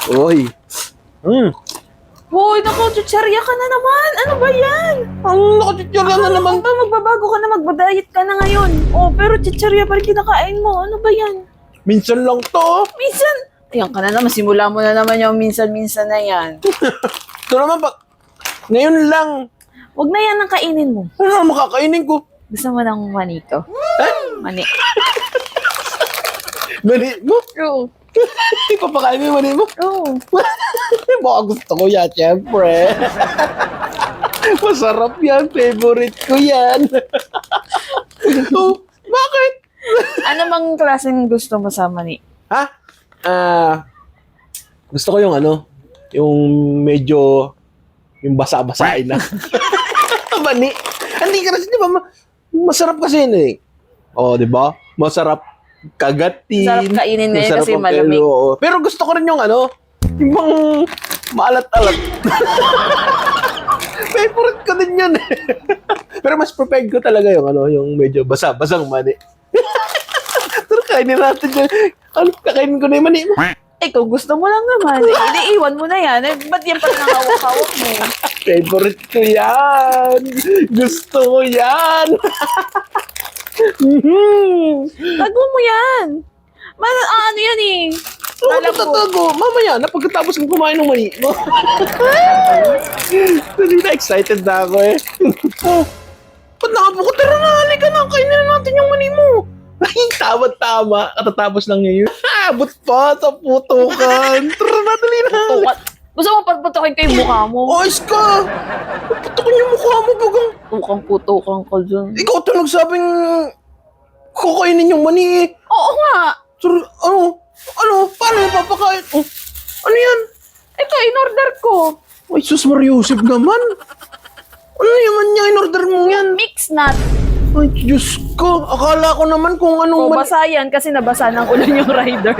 Uy. Hoy, naku, chucharya ka na naman. Ano ba yan? Ang nakachitsura na naman. Ba, magbabago ka na, magba-diet ka na ngayon. Oh, pero chucharya pa rin kinakain mo. Ano ba yan? Minsan lang to. Minsan, ayan ka na naman, simula mo na naman yung minsan-minsan na yan. Ito naman pa. Ngayon lang. Huwag na yan ang kainin mo. Ano ang makakainin ko? Gusto mo ng manito? Mani. Mani mo? Oo. Ipapakain mo yung mani mo? Oo. Baka gusto ko yan, syempre. Masarap yan. Favorite ko yan. Oh, bakit? Ano bang klaseng gusto mo sa mani? Ha? Gusto ko yung ano, yung medyo, yung basa-basain na. Mani. Hindi ka kasi, di ba, masarap kasi yun eh. Oh, di ba? Masarap kagatin. Sarap kainin ngayon Masarap kasi ang malamig. kainin, oo. Pero gusto ko rin yung ano, yung bang maalat-alat. Favorite ko din yun eh. Pero mas prepared ko talaga yung ano, yung medyo basa-basang mani. Pero kainin natin yun. Ano, kakainin ko na yung mani mo. Ikaw, gusto mo lang naman. Iniiwan mo na yan. Eh, ba't yan pa nangawak-hawak mo? Favorite ko yan. Gusto ko yan. Tago mo yan. Ano yan eh. Oo, Alam ko. tatago. Mamaya na pagkatapos kong kumain ng mani mo. Dali na, excited na ako eh. Oh, ba't nakabuko? Tara na, halika na. Kainin na natin yung mani mo. Ay, tama-tama. Katatapos lang niya yun. Abot pa sa putukan. Tara na, dali na. Gusto mo patpatukin ko yung mukha mo? Ayos ka. Putukan yung mukha mo, bagang. Tukang-putukang ka dyan. Ikaw ito nagsabing kukainin yung mani eh. Oo nga. Sir, ano, paano yung papakain? Oh, ano yan? Ito, in-order ko. Ay, sus Mariusip naman. Ano naman niya, in-order mo yan? Mix nut. Ay, Diyos ko. Akala ko naman kung anong... O, basa yan kasi nabasa ng ulan yung rider.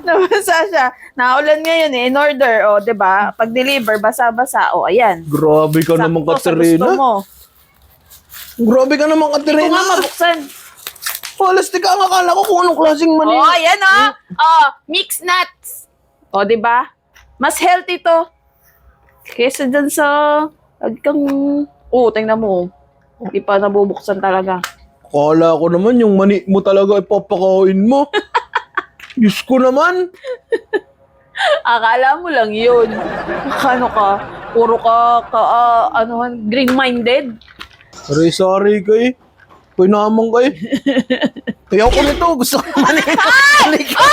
Nabasa siya. Naulan ngayon eh, in-order. O, diba? Pag-deliver, basa-basa. O, ayan. Grabe ka naman, Sakto sa gusto Katerina. mo. Grabe ka naman, Ito Katerina. nga, mabuksan. Palastik ka, ang akala ko kung anong klaseng mani. Oh, ayan mixed nuts. O, di ba? Mas healthy to. Kesa dyan sa... tingnan mo. Hindi pa nabubuksan talaga. Akala ko naman yung mani mo talaga ipapakain mo. Diyos ko naman. Akala mo lang yun. Ano ka? Puro ka green-minded. Sorry ka eh. Pinamang ka eh. Ayaw ko nito. Gusto ko mani. Halika.